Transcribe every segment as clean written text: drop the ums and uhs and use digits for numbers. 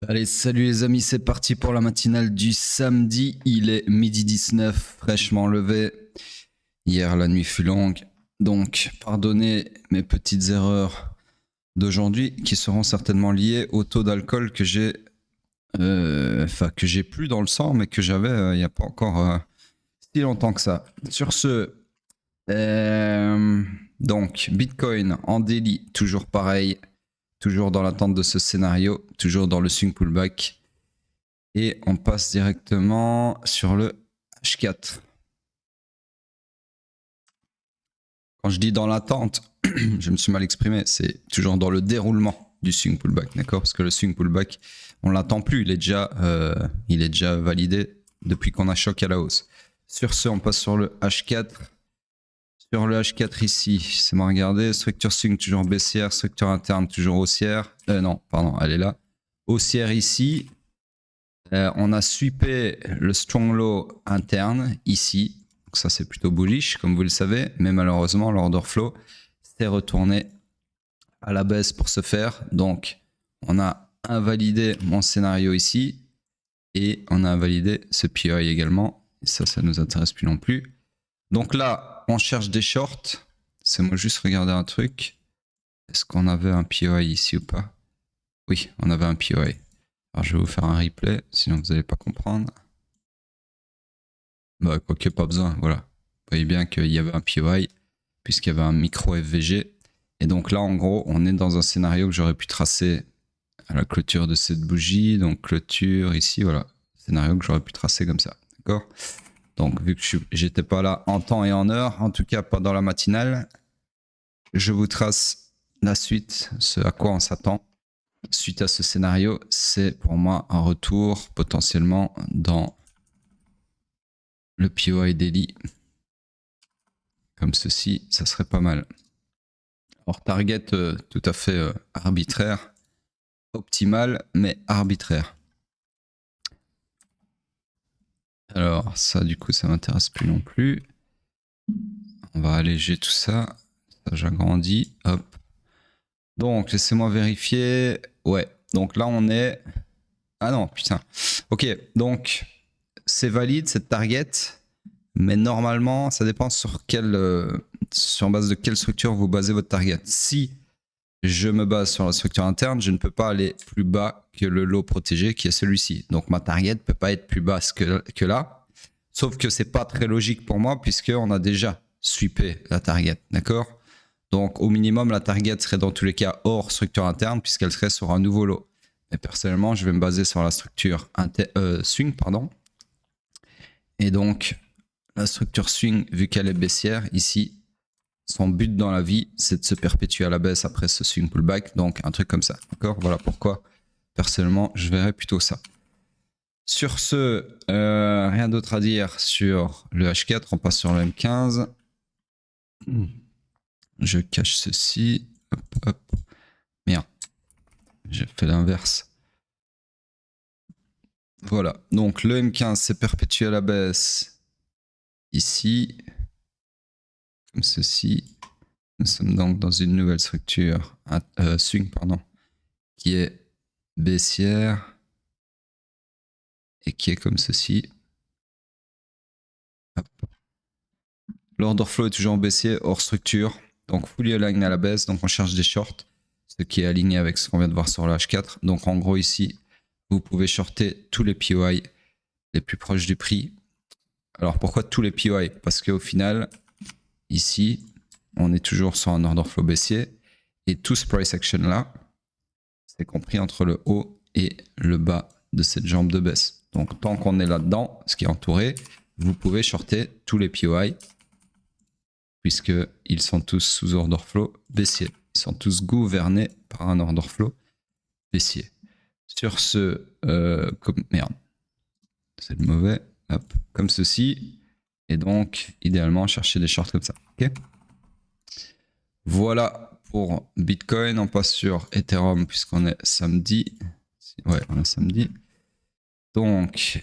Allez, salut les amis, c'est parti pour la matinale du samedi. Il est midi 19, fraîchement levé. Hier, la nuit fut longue. Donc, pardonnez mes petites erreurs d'aujourd'hui qui seront certainement liées au taux d'alcool que j'ai que j'ai plus dans le sang, mais que j'avais il n'y a pas encore si longtemps que ça. Sur ce, donc, Bitcoin en daily, toujours pareil. Toujours dans l'attente de ce scénario, toujours dans le swing pullback. Et on passe directement sur le H4. Quand je dis dans l'attente, je me suis mal exprimé, c'est toujours dans le déroulement du swing pullback, d'accord? Parce que le swing pullback, on l'attend plus, il est déjà validé depuis qu'on a choc à la hausse. Sur ce, on passe sur le H4. Sur le H4 ici, c'est moi regarder, structure swing toujours baissière, structure interne toujours haussière. Non, pardon, elle est là. Haussière ici. On a sweepé le strong low interne ici. Donc ça, c'est plutôt bullish, comme vous le savez. Mais malheureusement, l'order flow s'est retourné à la baisse pour ce faire. Donc, on a invalidé mon scénario ici. Et on a invalidé ce PI également. Et ça nous intéresse plus non plus. Donc là, on cherche des shorts. C'est moi juste regarder un truc. Est-ce qu'on avait un PI ici ou pas? Oui, on avait un PI. Alors je vais vous faire un replay, sinon vous n'allez pas comprendre. Bah, quoique pas besoin, voilà. Vous voyez bien qu'il y avait un POI, puisqu'il y avait un micro FVG. Et donc là, en gros, on est dans un scénario que j'aurais pu tracer à la clôture de cette bougie. Donc clôture ici, voilà. Scénario que j'aurais pu tracer comme ça, d'accord? Donc vu que j'étais pas là en temps et en heure, en tout cas pas dans la matinale, je vous trace la suite, ce à quoi on s'attend. Suite à ce scénario, c'est pour moi un retour potentiellement dans le POI daily. Comme ceci, ça serait pas mal. Alors target tout à fait arbitraire, optimal, mais arbitraire. Alors ça du coup ça m'intéresse plus non plus. On va alléger tout ça. Ça j'agrandis. Hop. Donc laissez-moi vérifier. Ouais. Donc là on est. Ah non, putain. Ok, donc c'est valide cette target. Mais normalement, ça dépend sur base de quelle structure vous basez votre target. Si je me base sur la structure interne, je ne peux pas aller plus bas que le lot protégé qui est celui-ci. Donc ma target ne peut pas être plus basse que là. Sauf que c'est pas très logique pour moi puisqu'on a déjà sweepé la target. D'accord? Donc au minimum, la target serait dans tous les cas hors structure interne puisqu'elle serait sur un nouveau lot. Mais personnellement, je vais me baser sur la structure swing. Et donc, la structure swing, vu qu'elle est baissière, ici, son but dans la vie, c'est de se perpétuer à la baisse après ce swing pullback. Donc, un truc comme ça. D'accord? Voilà pourquoi, personnellement, je verrais plutôt ça. Sur ce, rien d'autre à dire sur le H4. On passe sur le M15. Je cache ceci. Hop, hop. Merde. J'ai fait l'inverse. Voilà. Donc, le M15 s'est perpétué à la baisse ici. Comme ceci. Nous sommes donc dans une nouvelle structure, swing, qui est baissière et qui est comme ceci. L'order flow est toujours en baissier, hors structure, donc fully aligné à la baisse, donc on cherche des shorts, ce qui est aligné avec ce qu'on vient de voir sur le H4. Donc en gros ici, vous pouvez shorter tous les POI les plus proches du prix. Alors pourquoi tous les POI? Parce qu'au final, ici, on est toujours sur un order flow baissier et tout ce price action là, c'est compris entre le haut et le bas de cette jambe de baisse. Donc tant qu'on est là-dedans, ce qui est entouré, vous pouvez shorter tous les POI puisqu'ils sont tous sous order flow baissier. Ils sont tous gouvernés par un order flow baissier. Sur ce, merde, c'est le mauvais, hop, comme ceci, et donc idéalement chercher des shorts comme ça. Ok. Voilà pour Bitcoin. On passe sur Ethereum puisqu'on est samedi. Ouais, on est samedi. Donc,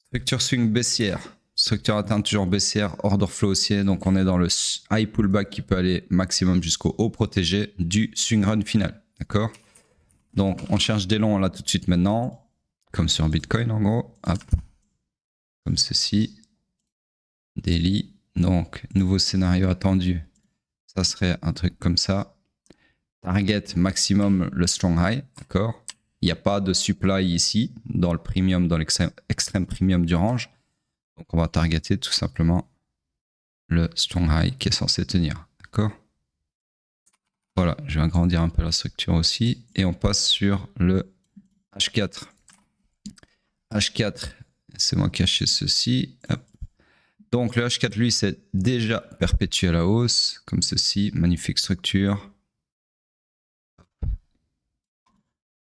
structure swing baissière. Structure interne toujours baissière, order flow haussier. Donc on est dans le high pullback qui peut aller maximum jusqu'au haut protégé du swing run final. D'accord? Donc on cherche des longs là tout de suite maintenant. Comme sur Bitcoin en gros. Hop. Comme ceci. Daily. Donc nouveau scénario attendu. Ça serait un truc comme ça. Target maximum le strong high. D'accord? Il n'y a pas de supply ici dans le premium, dans l'extrême premium du range. Donc on va targeter tout simplement le strong high qui est censé tenir. D'accord? Voilà, je vais agrandir un peu la structure aussi. Et on passe sur le H4. H4, c'est moi qui ai acheté ceci. Hop. Donc le H4, lui, c'est déjà perpétué à la hausse, comme ceci. Magnifique structure.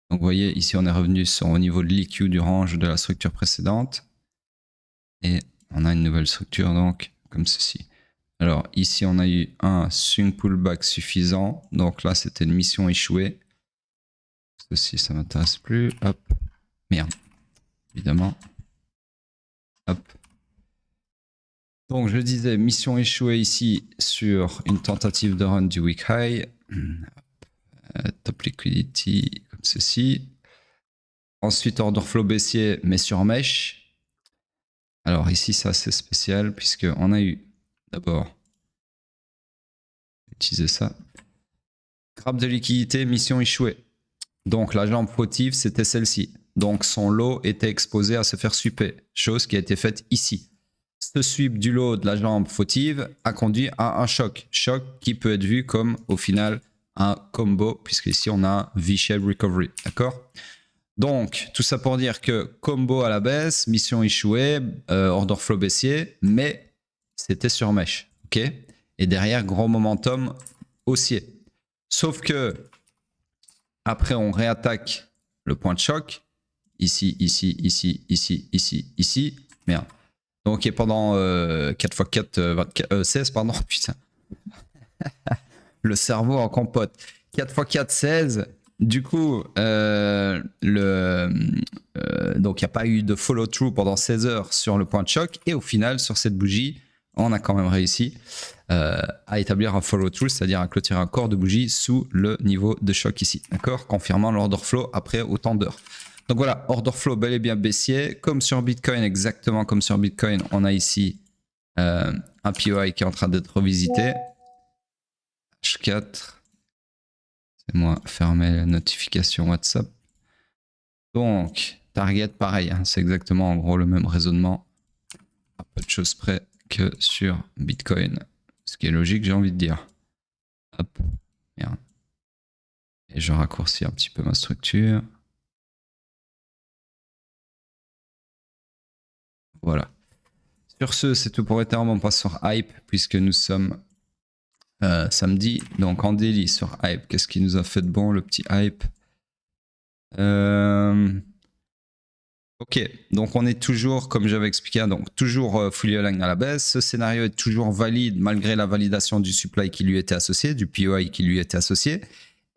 Donc vous voyez, ici on est revenu au niveau de l'EQ du range de la structure précédente. Et on a une nouvelle structure donc comme ceci. Alors ici on a eu un swing pullback suffisant. Donc là c'était une mission échouée. Ceci ça m'intéresse plus. Hop. Merde. Évidemment. Hop. Donc je disais mission échouée ici sur une tentative de run du week high. Top liquidity comme ceci. Ensuite order flow baissier mais sur mèche. Alors ici c'est assez spécial puisque on a eu d'abord utiliser ça. Grab de liquidité, mission échouée. Donc la jambe fautive c'était celle-ci. Donc son lot était exposé à se faire sweeper, chose qui a été faite ici. Ce sweep du lot de la jambe fautive a conduit à un choc. Choc qui peut être vu comme au final un combo, puisque ici on a un V-shape recovery. D'accord? Donc tout ça pour dire que combo à la baisse, mission échouée, order flow baissier, mais c'était sur mèche. Ok? Et derrière, gros momentum haussier. Sauf que après on réattaque le point de choc. Ici, ici, ici, ici, ici, ici. Merde. Donc, pendant 4x4, 16, pardon, putain. Le cerveau en compote. 4x4, 16. Du coup, donc il n'y a pas eu de follow-through pendant 16 heures sur le point de choc. Et au final, sur cette bougie, on a quand même réussi à établir un follow-through, c'est-à-dire à clôturer un corps de bougie sous le niveau de choc ici. D'accord? Confirmant l'order flow après autant d'heures. Donc voilà, order flow bel et bien baissier. Comme sur Bitcoin, exactement comme sur Bitcoin, on a ici un POI qui est en train d'être revisité. H4. C'est moi fermer la notification WhatsApp. Donc, target pareil, hein, c'est exactement en gros le même raisonnement. À peu de choses près que sur Bitcoin. Ce qui est logique, j'ai envie de dire. Hop, merde. Et je raccourcis un petit peu ma structure. Voilà. Sur ce, c'est tout pour Ethereum. On passe sur Hype puisque nous sommes samedi. Donc en daily sur Hype, qu'est-ce qui nous a fait de bon le petit Hype? Ok, donc on est toujours, comme j'avais expliqué, donc toujours fully aligned à la baisse. Ce scénario est toujours valide malgré la validation du supply qui lui était associé, du POI qui lui était associé.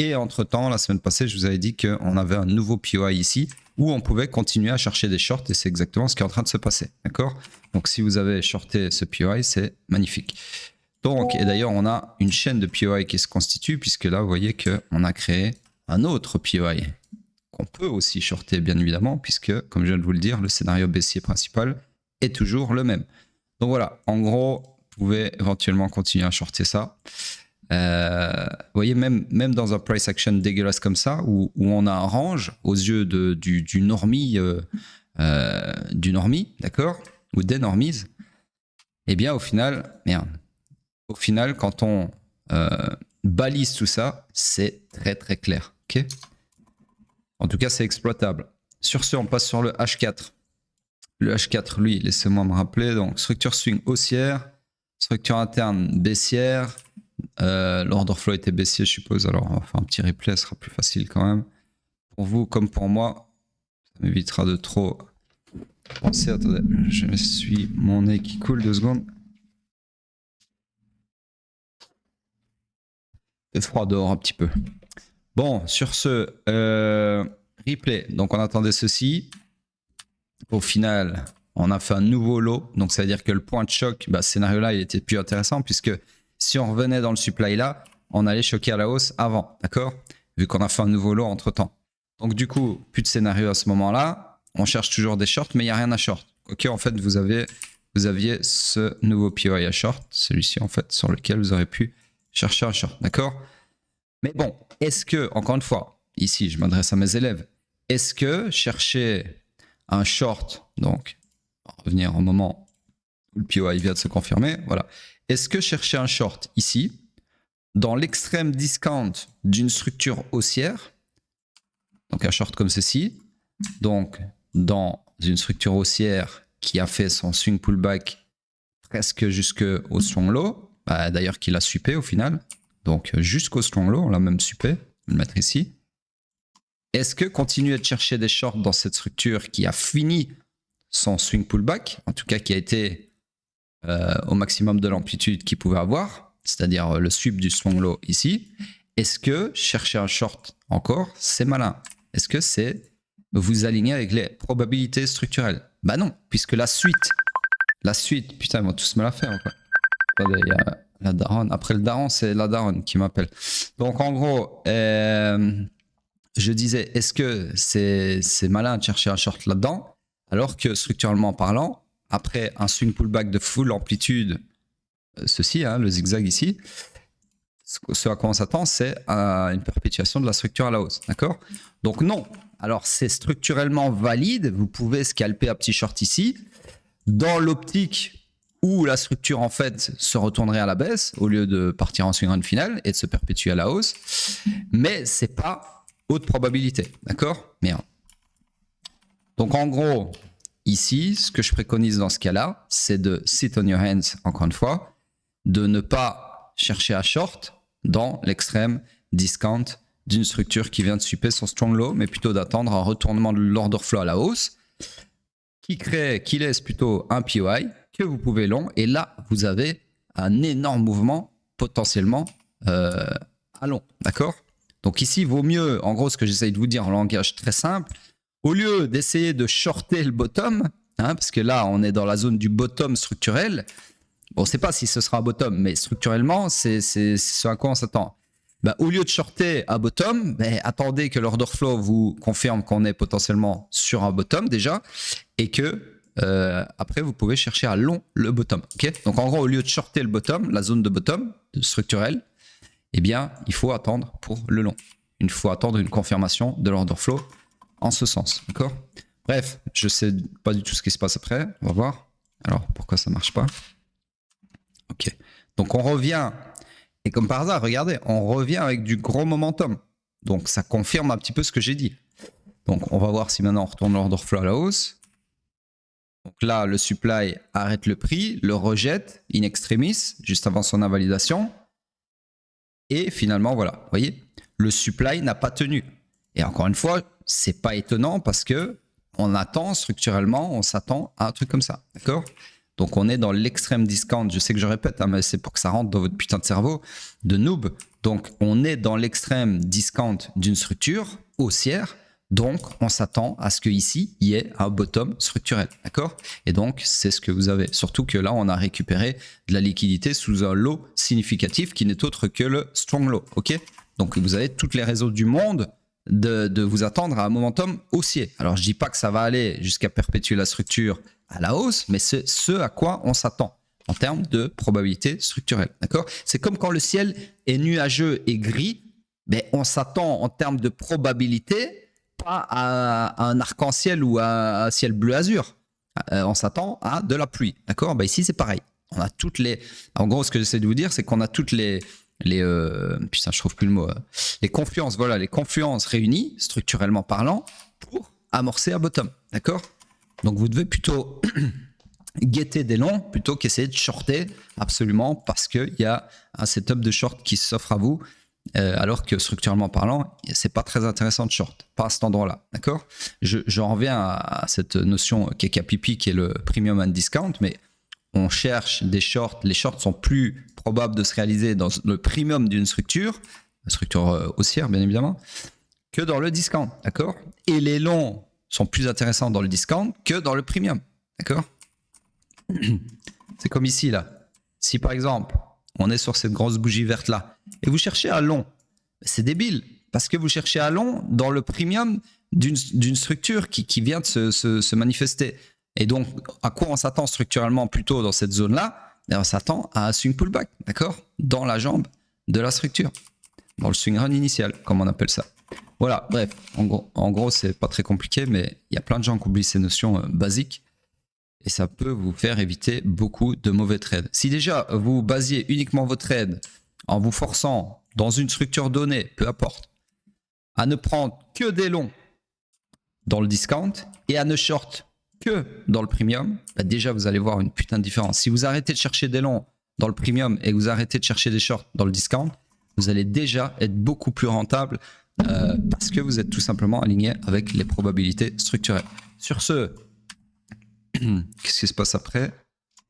Et entre-temps, la semaine passée, je vous avais dit qu'on avait un nouveau POI ici où on pouvait continuer à chercher des shorts et c'est exactement ce qui est en train de se passer. D'accord? Donc si vous avez shorté ce POI, c'est magnifique. Donc, et d'ailleurs, on a une chaîne de POI qui se constitue puisque là, vous voyez qu'on a créé un autre POI qu'on peut aussi shorter, bien évidemment, puisque, comme je viens de vous le dire, le scénario baissier principal est toujours le même. Donc voilà, en gros, vous pouvez éventuellement continuer à shorter ça. Vous voyez, même dans un price action dégueulasse comme ça, où on a un range aux yeux du normie, d'accord, ou des normies, eh bien au final, quand on balise tout ça, c'est très très clair. Ok? En tout cas, c'est exploitable. Sur ce, on passe sur le H4. Le H4, lui, laissez-moi me rappeler. Donc, structure swing haussière, structure interne baissière. L'order flow était baissier, je suppose. Alors, on va faire un petit replay, ce sera plus facile quand même. Pour vous comme pour moi, ça m'évitera de trop penser. Attendez, je me suis mon nez qui coule 2 secondes. C'est froid dehors un petit peu. Bon, sur ce, replay. Donc, on attendait ceci. Au final, on a fait un nouveau lot. Donc, ça veut dire que le point de choc, ce scénario-là, il était plus intéressant puisque si on revenait dans le supply là, on allait choquer à la hausse avant, d'accord? Vu qu'on a fait un nouveau lot entre-temps. Donc, du coup, plus de scénario à ce moment-là. On cherche toujours des shorts, mais il n'y a rien à short. Ok, en fait, vous aviez ce nouveau POI à short, celui-ci, en fait, sur lequel vous aurez pu chercher un short, d'accord? Mais bon, est-ce que, encore une fois, ici, je m'adresse à mes élèves, est-ce que chercher un short, donc, on va revenir au moment où le POI vient de se confirmer, voilà. Est-ce que chercher un short ici, dans l'extrême discount d'une structure haussière, donc un short comme ceci, donc dans une structure haussière qui a fait son swing pullback presque jusqu'au strong low, d'ailleurs qu'il a suppé au final, donc jusqu'au strong low, on l'a même suppé, je vais le mettre ici. Est-ce que continuer de chercher des shorts dans cette structure qui a fini son swing pullback, en tout cas qui a été au maximum de l'amplitude qu'il pouvait avoir, c'est-à-dire le sweep du strong low ici, est-ce que chercher un short encore, c'est malin? Est-ce que c'est vous aligner avec les probabilités structurelles? Bah non, puisque la suite, putain, ils vont tous me la faire, quoi. Attendez, il y a la daronne. Après le daron, c'est la daronne qui m'appelle. Donc, en gros, je disais, est-ce que c'est malin de chercher un short là-dedans, alors que structurellement parlant, après un swing pullback de full amplitude, ceci, le zigzag ici, ce à quoi on s'attend, c'est une perpétuation de la structure à la hausse, d'accord? Donc non. Alors c'est structurellement valide, vous pouvez scalper un petit short ici, dans l'optique où la structure en fait se retournerait à la baisse au lieu de partir en swing run final et de se perpétuer à la hausse, mais c'est pas haute probabilité, d'accord? Merde. Donc en gros, ici, ce que je préconise dans ce cas-là, c'est de sit on your hands, encore une fois, de ne pas chercher à short dans l'extrême discount d'une structure qui vient de super son strong low, mais plutôt d'attendre un retournement de l'order flow à la hausse, qui laisse plutôt un POI que vous pouvez long, et là, vous avez un énorme mouvement potentiellement à long, d'accord? Donc ici, il vaut mieux, en gros, ce que j'essaye de vous dire en langage très simple, au lieu d'essayer de shorter le bottom, parce que là, on est dans la zone du bottom structurel. Bon, on ne sait pas si ce sera un bottom, mais structurellement, c'est ce à quoi on s'attend. Au lieu de shorter à bottom, attendez que l'order flow vous confirme qu'on est potentiellement sur un bottom déjà, et que après, vous pouvez chercher à long le bottom. Okay, donc en gros, au lieu de shorter le bottom, la zone de bottom structurelle, eh bien, il faut attendre pour le long. Il faut attendre une confirmation de l'order flow en ce sens, d'accord? Bref, je sais pas du tout ce qui se passe après, on va voir. Alors, pourquoi ça marche pas? Ok, donc on revient, et comme par hasard, regardez, on revient avec du gros momentum. Donc ça confirme un petit peu ce que j'ai dit. Donc on va voir si maintenant on retourne l'order flow à la hausse. Donc là, le supply arrête le prix, le rejette in extremis, juste avant son invalidation. Et finalement, voilà, vous voyez, le supply n'a pas tenu. Et encore une fois, c'est pas étonnant parce que on attend structurellement, on s'attend à un truc comme ça, d'accord? Donc on est dans l'extrême discount. Je sais que je répète, mais c'est pour que ça rentre dans votre putain de cerveau de noob. Donc on est dans l'extrême discount d'une structure haussière. Donc on s'attend à ce qu'ici, il y ait un bottom structurel, d'accord? Et donc c'est ce que vous avez. Surtout que là, on a récupéré de la liquidité sous un lot significatif qui n'est autre que le strong low, ok? Donc vous avez toutes les raisons du monde de vous attendre à un momentum haussier. Alors je dis pas que ça va aller jusqu'à perpétuer la structure à la hausse, mais c'est ce à quoi on s'attend en termes de probabilité structurelle, d'accord? C'est comme quand le ciel est nuageux et gris, mais on s'attend en termes de probabilité pas à un arc-en-ciel ou à un ciel bleu azur. On s'attend à de la pluie, d'accord? Ici c'est pareil. On a toutes les. En gros, ce que j'essaie de vous dire, c'est qu'on a toutes les putain, je trouve plus le mot. Les confluences, voilà, les confluences réunies, structurellement parlant, pour amorcer un bottom, d'accord? Donc vous devez plutôt guetter des longs plutôt qu'essayer de shorter absolument parce qu'il y a un setup de short qui s'offre à vous, alors que structurellement parlant, c'est pas très intéressant de short, pas à cet endroit-là, d'accord? J'en reviens à cette notion KKPP qui est le premium and discount, mais on cherche des shorts, les shorts sont plus probables de se réaliser dans le premium d'une structure haussière bien évidemment, que dans le discount, d'accord? Et les longs sont plus intéressants dans le discount que dans le premium. D'accord? C'est comme ici, là. Si par exemple, on est sur cette grosse bougie verte là, et vous cherchez à long, c'est débile, parce que vous cherchez à long dans le premium d'une structure qui vient de se manifester. Et donc, à quoi on s'attend structurellement plutôt dans cette zone-là? On s'attend à un swing pullback, d'accord? Dans la jambe de la structure, dans le swing run initial, comme on appelle ça. Voilà, bref, en gros c'est pas très compliqué, mais il y a plein de gens qui oublient ces notions basiques. Et ça peut vous faire éviter beaucoup de mauvais trades. Si déjà vous basiez uniquement vos trades en vous forçant dans une structure donnée, peu importe, à ne prendre que des longs dans le discount et à ne short que dans le premium, bah déjà vous allez voir une putain de différence. Si vous arrêtez de chercher des longs dans le premium et que vous arrêtez de chercher des shorts dans le discount, vous allez déjà être beaucoup plus rentable parce que vous êtes tout simplement aligné avec les probabilités structurelles. Sur ce, qu'est-ce qui se passe après?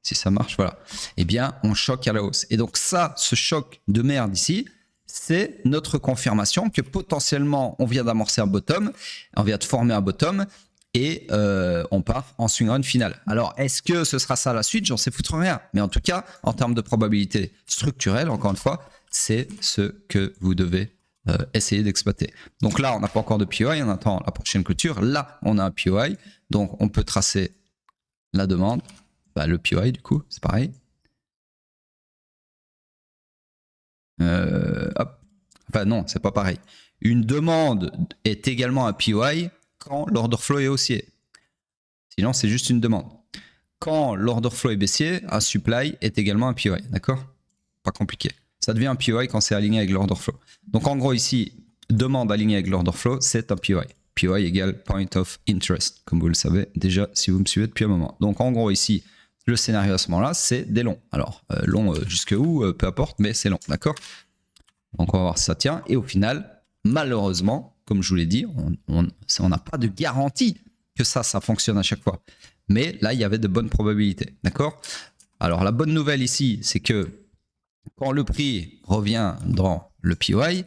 Si ça marche, voilà. Eh bien, on choque à la hausse. Et donc ça, ce choc de merde ici, c'est notre confirmation que potentiellement, on vient d'amorcer un bottom, on vient de former un bottom et on part en swing run final. Alors, est-ce que ce sera ça la suite? J'en sais foutre rien. Mais en tout cas, en termes de probabilité structurelle, encore une fois, c'est ce que vous devez essayer d'exploiter. Donc là, on n'a pas encore de POI, on attend la prochaine clôture. Là, on a un POI. Donc, on peut tracer la demande, bah, le POI du coup, c'est pareil. Hop. Enfin non, c'est pas pareil. Une demande est également un POI quand l'order flow est haussier. Sinon, c'est juste une demande. Quand l'order flow est baissier, un supply est également un POI. D'accord? Pas compliqué. Ça devient un POI quand c'est aligné avec l'order flow. Donc en gros ici, demande alignée avec l'order flow, c'est un POI. POI égale point of interest, comme vous le savez déjà si vous me suivez depuis un moment. Donc en gros ici, le scénario à ce moment-là, c'est des longs. Alors long jusque où, peu importe, mais c'est long, d'accord? Donc on va voir si ça tient. Et au final, malheureusement, comme je vous l'ai dit, on n'a pas de garantie que ça fonctionne à chaque fois. Mais là, il y avait de bonnes probabilités, d'accord? Alors la bonne nouvelle ici, c'est que quand le prix revient dans le POI,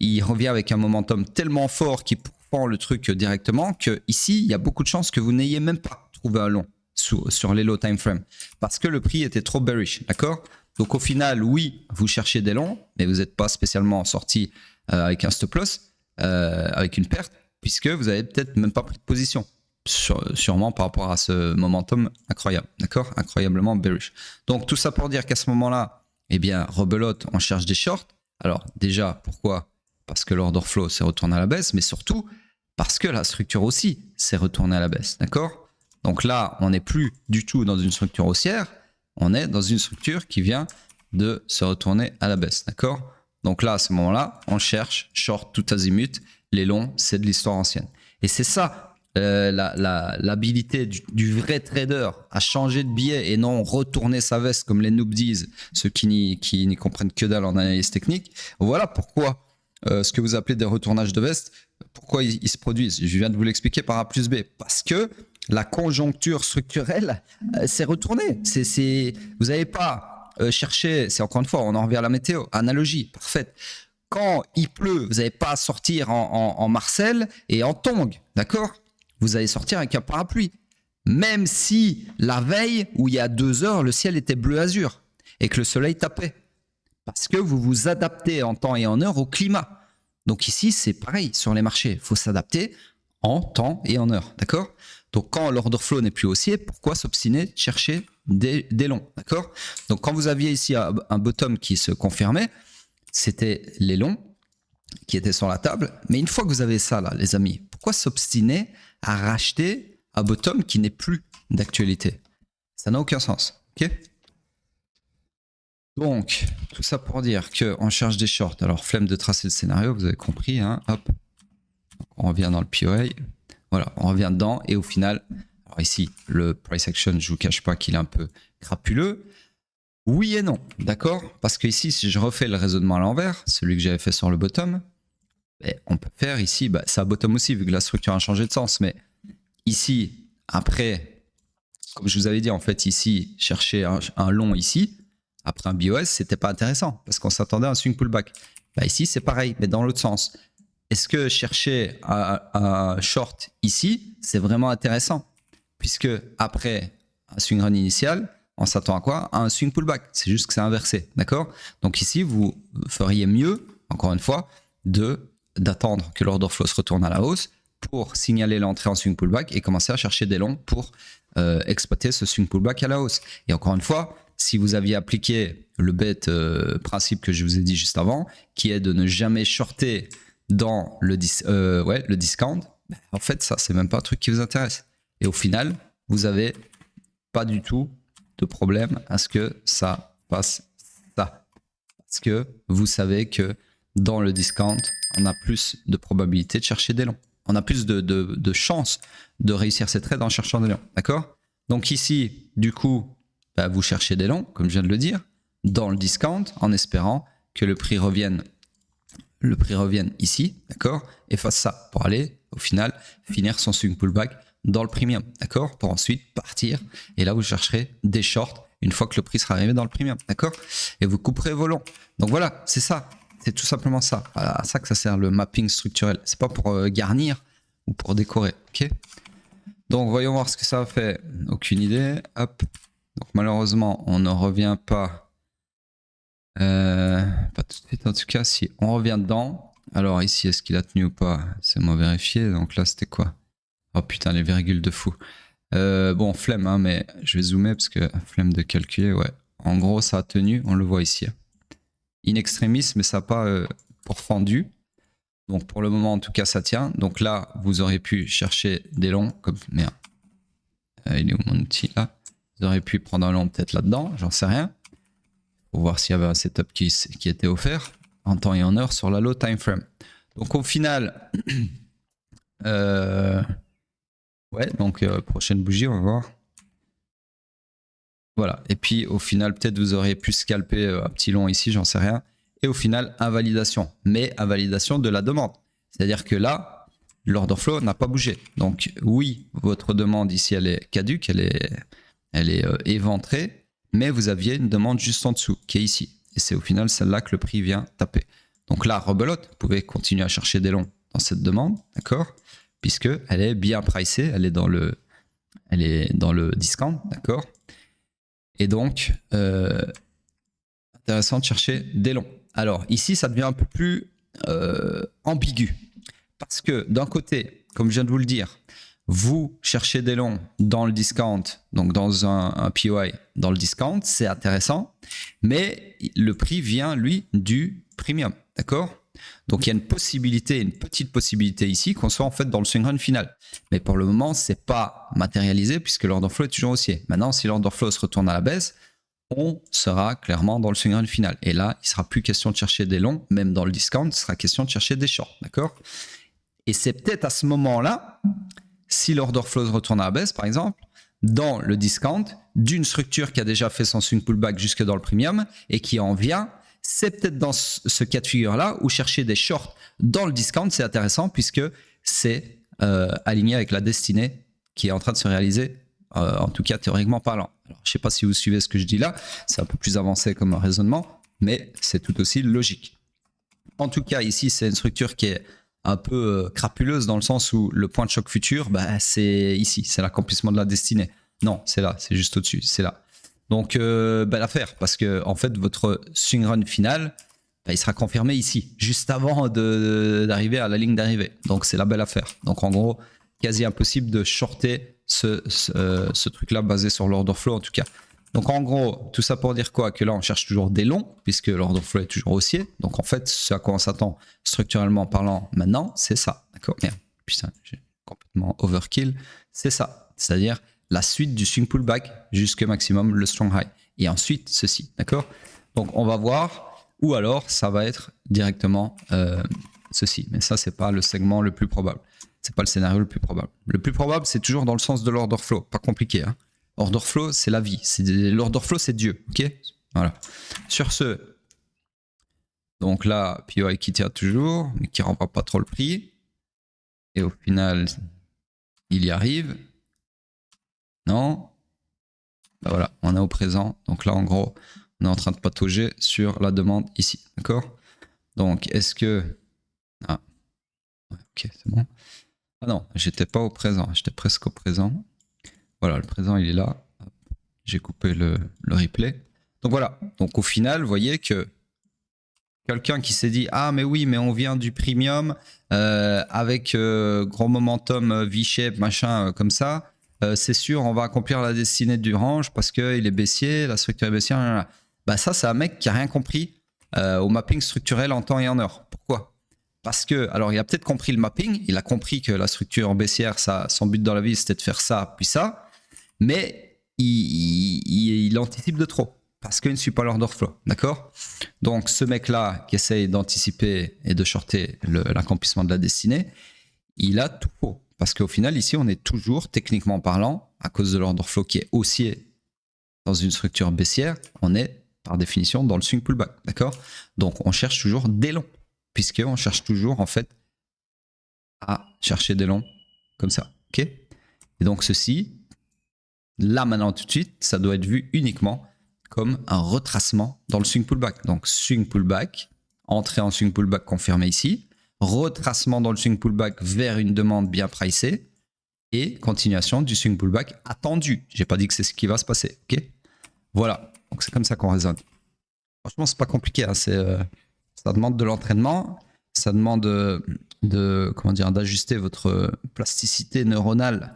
il revient avec un momentum tellement fort qui prend le truc directement que ici, il y a beaucoup de chances que vous n'ayez même pas trouvé un long sur les low time frame parce que le prix était trop bearish, d'accord? Donc au final, oui, vous cherchez des longs, mais vous n'êtes pas spécialement sorti avec un stop loss, avec une perte, puisque vous avez peut-être même pas pris de position, sûrement par rapport à ce momentum incroyable, d'accord? Incroyablement bearish. Donc tout ça pour dire qu'à ce moment-là, eh bien, rebelote, on cherche des shorts. Alors déjà, pourquoi? Parce que l'order flow s'est retourné à la baisse, mais surtout parce que la structure aussi s'est retournée à la baisse, d'accord? Donc là, on n'est plus du tout dans une structure haussière, on est dans une structure qui vient de se retourner à la baisse, d'accord? Donc là, à ce moment-là, on cherche short tout azimut, les longs, c'est de l'histoire ancienne. Et c'est ça, l'habilité du vrai trader à changer de billet et non retourner sa veste comme les noobs disent, ceux qui n'y comprennent que dalle en analyse technique. Voilà pourquoi ce que vous appelez des retournages de veste, pourquoi ils se produisent. Je viens de vous l'expliquer par A plus B. Parce que la conjoncture structurelle s'est retournée. Vous n'avez pas cherché, c'est encore une fois, on en revient à la météo, analogie, parfaite. Quand il pleut, vous n'avez pas à sortir en Marcel et en Tongue, d'accord? Vous allez sortir avec un parapluie. Même si la veille, où il y a 2 heures, le ciel était bleu azur et que le soleil tapait. Parce que vous vous adaptez en temps et en heure au climat. Donc ici, c'est pareil sur les marchés. Il faut s'adapter en temps et en heure, d'accord? Donc quand l'order flow n'est plus haussier, pourquoi s'obstiner de chercher des longs, d'accord? Donc quand vous aviez ici un bottom qui se confirmait, c'était les longs qui étaient sur la table. Mais une fois que vous avez ça là, les amis, pourquoi s'obstiner à racheter un bottom qui n'est plus d'actualité? Ça n'a aucun sens, ok? Donc, tout ça pour dire qu'on cherche des shorts. Alors, flemme de tracer le scénario, vous avez compris, hein, hop. On revient dans le POA. Voilà, on revient dedans et au final, alors ici, le price action, je vous cache pas qu'il est un peu crapuleux. Oui et non, d'accord? Parce que ici, si je refais le raisonnement à l'envers, celui que j'avais fait sur le bottom, on peut faire ici, c'est un bottom aussi, vu que la structure a changé de sens, mais ici, après, comme je vous avais dit, en fait, ici, chercher un long ici, après un BOS, c'était pas intéressant, parce qu'on s'attendait à un swing pullback. Ici, c'est pareil, mais dans l'autre sens. Est-ce que chercher un short ici, c'est vraiment intéressant? puisque après un swing run initial, on s'attend à quoi? À un swing pullback. C'est juste que c'est inversé, d'accord? Donc ici, vous feriez mieux, encore une fois, d'attendre que l'order flow se retourne à la hausse pour signaler l'entrée en swing pullback et commencer à chercher des longs pour exploiter ce swing pullback à la hausse. Et encore une fois, si vous aviez appliqué le bête principe que je vous ai dit juste avant, qui est de ne jamais shorter dans le discount, en fait, ça, c'est même pas un truc qui vous intéresse. Et au final, vous avez pas du tout de problème à ce que ça passe ça. Parce que vous savez que dans le discount, on a plus de probabilité de chercher des longs. On a plus de chances de réussir ces trades en cherchant des longs. D'accord? Donc ici, du coup, vous cherchez des longs, comme je viens de le dire, dans le discount, en espérant que le prix revienne ici, d'accord, et fasse ça pour aller, au final, finir son swing pullback dans le premium, d'accord, pour ensuite partir. Et là, vous chercherez des shorts une fois que le prix sera arrivé dans le premium, d'accord, et vous couperez vos longs. Donc voilà, c'est ça. C'est tout simplement ça. À ça que ça sert le mapping structurel. C'est pas pour garnir ou pour décorer, ok. Donc voyons voir ce que ça a fait. Aucune idée. Hop. Donc malheureusement, on ne revient pas. Pas tout de suite en tout cas. Si on revient dedans. Alors ici, est-ce qu'il a tenu ou pas? C'est moi vérifier. Donc là, c'était quoi? Oh putain, les virgules de fou. Bon, flemme, hein, mais je vais zoomer parce que flemme de calculer. Ouais. En gros, ça a tenu. On le voit ici. In extremis, mais ça n'a pas pourfendu. Donc pour le moment, en tout cas, ça tient. Donc là, vous aurez pu chercher des longs. Comme merde. Il est où mon outil là? Vous aurez pu prendre un long peut-être là-dedans, j'en sais rien. Pour voir s'il y avait un setup qui était offert en temps et en heure sur la low time frame. Donc au final, ouais, donc prochaine bougie, on va voir. Voilà, et puis au final, peut-être vous auriez pu scalper un petit long ici, j'en sais rien. Et au final, invalidation, mais invalidation de la demande. C'est-à-dire que là, l'order flow n'a pas bougé. Donc oui, votre demande ici, elle est caduque, elle est éventrée, mais vous aviez une demande juste en dessous, qui est ici. Et c'est au final celle-là que le prix vient taper. Donc là, rebelote, vous pouvez continuer à chercher des longs dans cette demande, d'accord? Puisque elle est bien pricée, elle est dans le discount, d'accord? Et donc, intéressant de chercher des longs. Alors ici, ça devient un peu plus ambigu. Parce que d'un côté, comme je viens de vous le dire, vous cherchez des longs dans le discount, donc dans un POI dans le discount, c'est intéressant, mais le prix vient, lui, du premium, d'accord? Donc il y a une petite possibilité ici qu'on soit en fait dans le swing run final. Mais pour le moment, c'est pas matérialisé puisque l'order flow est toujours haussier. Maintenant, si l'order flow se retourne à la baisse, on sera clairement dans le swing run final. Et là, il sera plus question de chercher des longs, même dans le discount, il sera question de chercher des shorts, d'accord? Et c'est peut-être à ce moment-là, si l'order flow se retourne à la baisse, par exemple, dans le discount, d'une structure qui a déjà fait son swing pullback jusque dans le premium et qui en vient, c'est peut-être dans ce cas de figure-là où chercher des shorts dans le discount, c'est intéressant puisque c'est aligné avec la destinée qui est en train de se réaliser, en tout cas théoriquement parlant. Alors, je ne sais pas si vous suivez ce que je dis là, c'est un peu plus avancé comme raisonnement, mais c'est tout aussi logique. En tout cas, ici, c'est une structure qui est un peu crapuleuse dans le sens où le point de choc futur, c'est ici, c'est l'accomplissement de la destinée. Non, c'est là, c'est juste au-dessus, c'est là. Donc, belle affaire, parce que en fait, votre swing run final, il sera confirmé ici, juste avant d'arriver à la ligne d'arrivée. Donc, c'est la belle affaire. Donc, en gros, quasi impossible de shorter ce truc-là basé sur l'order flow, en tout cas. Donc en gros, tout ça pour dire quoi? Que là, on cherche toujours des longs, puisque l'order flow est toujours haussier. Donc en fait, ce à quoi on s'attend structurellement parlant maintenant, c'est ça. D'accord? Merde, putain, j'ai complètement overkill. C'est ça. C'est-à-dire la suite du swing pullback jusqu'au maximum, le strong high. Et ensuite, ceci. D'accord? Donc on va voir, ou alors ça va être directement ceci. Mais ça, c'est pas le segment le plus probable. C'est pas le scénario le plus probable. Le plus probable, c'est toujours dans le sens de l'order flow. Pas compliqué, hein? Order flow, c'est la vie. L'order flow, c'est Dieu. Ok? Voilà. Sur ce, donc là, POI qui tient toujours, mais qui ne renvoie pas trop le prix. Et au final, il y arrive. Non. Ben voilà, on est au présent. Donc là, en gros, on est en train de patauger sur la demande ici. D'accord? Donc, est-ce que... Ah. Ouais, ok, c'est bon. Ah non, j'étais pas au présent. J'étais presque au présent. Voilà, le présent, il est là. J'ai coupé le replay. Donc voilà. Donc au final, vous voyez que quelqu'un qui s'est dit « Ah, mais oui, mais on vient du premium avec gros momentum V-shape, machin, comme ça. C'est sûr, on va accomplir la destinée du range parce qu'il est baissier, la structure est baissière. » Bah ça, c'est un mec qui a rien compris au mapping structurel en temps et en heure. Pourquoi? Parce que, alors il a peut-être compris le mapping, il a compris que la structure baissière, son but dans la vie, c'était de faire ça, puis ça, mais il anticipe de trop parce qu'il ne suit pas l'order flow, d'accord? Donc ce mec-là qui essaye d'anticiper et de shorter l'accomplissement de la destinée, il a tout faux. Parce qu'au final, ici, on est toujours, techniquement parlant, à cause de l'order flow qui est haussier dans une structure baissière, on est par définition dans le swing pullback, d'accord? Donc on cherche toujours des longs, puisqu'on cherche toujours en fait à chercher des longs comme ça, ok? Et donc ceci, là maintenant tout de suite, ça doit être vu uniquement comme un retracement dans le swing pullback. Donc swing pullback, entrée en swing pullback confirmée ici, retracement dans le swing pullback vers une demande bien pricée et continuation du swing pullback attendu. J'ai pas dit que c'est ce qui va se passer, ok? Voilà, donc c'est comme ça qu'on raisonne. Franchement, c'est pas compliqué, hein. Ça demande de l'entraînement, ça demande comment dire, d'ajuster votre plasticité neuronale,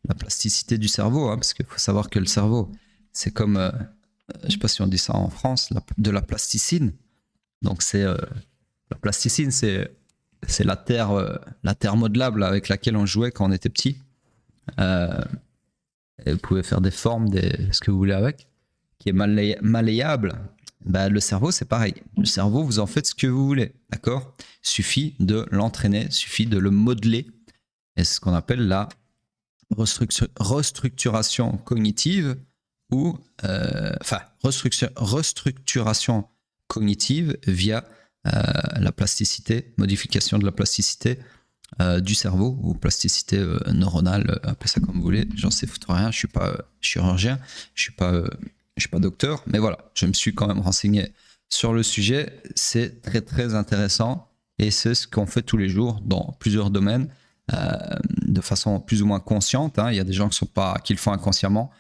la plasticité du cerveau, hein, parce qu'il faut savoir que le cerveau, c'est comme, je sais pas si on dit ça en France, de la plasticine. Donc c'est la plasticine, c'est la terre modelable avec laquelle on jouait quand on était petit. Et vous pouvez faire des formes, ce que vous voulez avec, qui est malléable. Bah, le cerveau, c'est pareil. Le cerveau, vous en faites ce que vous voulez, d'accord? Suffit de l'entraîner, suffit de le modeler. Et c'est ce qu'on appelle la restructuration cognitive ou restructuration cognitive via la plasticité, modification de la plasticité du cerveau ou plasticité neuronale, appelez ça comme vous voulez. J'en sais foutre rien, je suis pas chirurgien, je suis pas docteur, mais voilà, je me suis quand même renseigné sur le sujet. C'est très très intéressant et c'est ce qu'on fait tous les jours dans plusieurs domaines de façon plus ou moins consciente, hein. Il y a des gens qui le font inconsciemment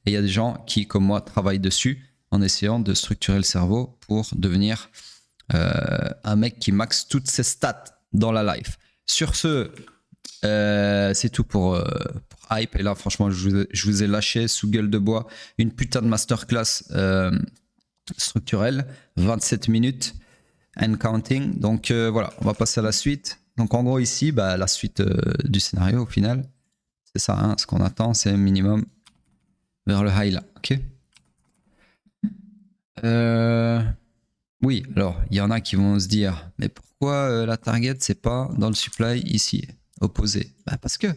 et il y a des gens qui, comme moi, travaillent dessus en essayant de structurer le cerveau pour devenir un mec qui maxe toutes ses stats dans la life. Sur ce, c'est tout pour Hype. Et là, franchement, je vous ai lâché sous gueule de bois une putain de masterclass structurelle, 27 minutes and counting. Donc voilà, on va passer à la suite. Donc en gros ici, bah, la suite du scénario au final, c'est ça, hein, ce qu'on attend, c'est minimum vers le high là, ok. Oui, alors il y en a qui vont se dire, mais pourquoi la target c'est pas dans le supply ici, opposé? Bah parce que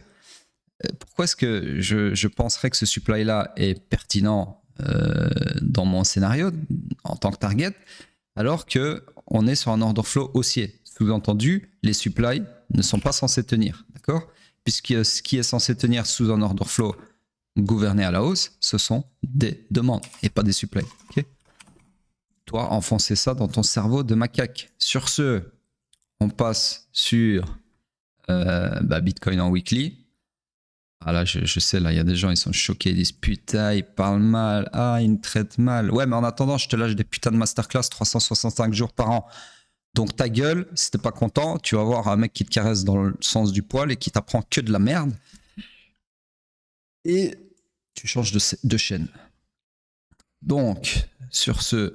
pourquoi est-ce que je penserais que ce supply là est pertinent dans mon scénario en tant que target alors que on est sur un order flow haussier? Sous-entendu, les supplies ne sont pas censés tenir, d'accord? Puisque ce qui est censé tenir sous un order flow gouverné à la hausse, ce sont des demandes et pas des supplies, ok? Toi, enfoncer ça dans ton cerveau de macaque. Sur ce, on passe sur Bitcoin en weekly. Ah là, je sais, là, il y a des gens, ils sont choqués, ils disent putain, ils parlent mal, ah, ils me traitent mal. Ouais, mais en attendant, je te lâche des putains de masterclass 365 jours par an. Donc ta gueule, si t'es pas content, tu vas voir un mec qui te caresse dans le sens du poil et qui t'apprend que de la merde. Et tu changes de chaîne. Donc, sur ce,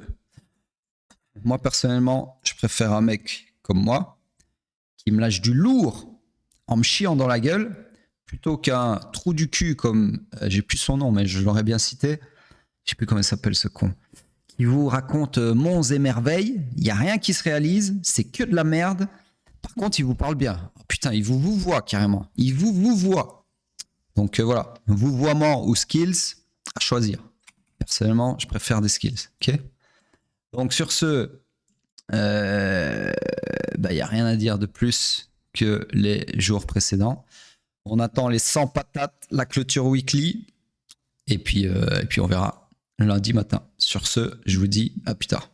moi personnellement, je préfère un mec comme moi qui me lâche du lourd en me chiant dans la gueule plutôt qu'un trou du cul comme, j'ai plus son nom mais je l'aurais bien cité, je sais plus comment il s'appelle ce con, qui vous raconte monts et merveilles, il n'y a rien qui se réalise, c'est que de la merde. Par contre, il vous parle bien. Oh, putain, il vous voit carrément. Il vous voit. Donc voilà, vouvoiement ou skills, à choisir. Personnellement, je préfère des skills. Ok. Donc sur ce, il n'y a rien à dire de plus que les jours précédents. On attend les 100 patates, la clôture weekly, et puis on verra lundi matin. Sur ce, je vous dis à plus tard.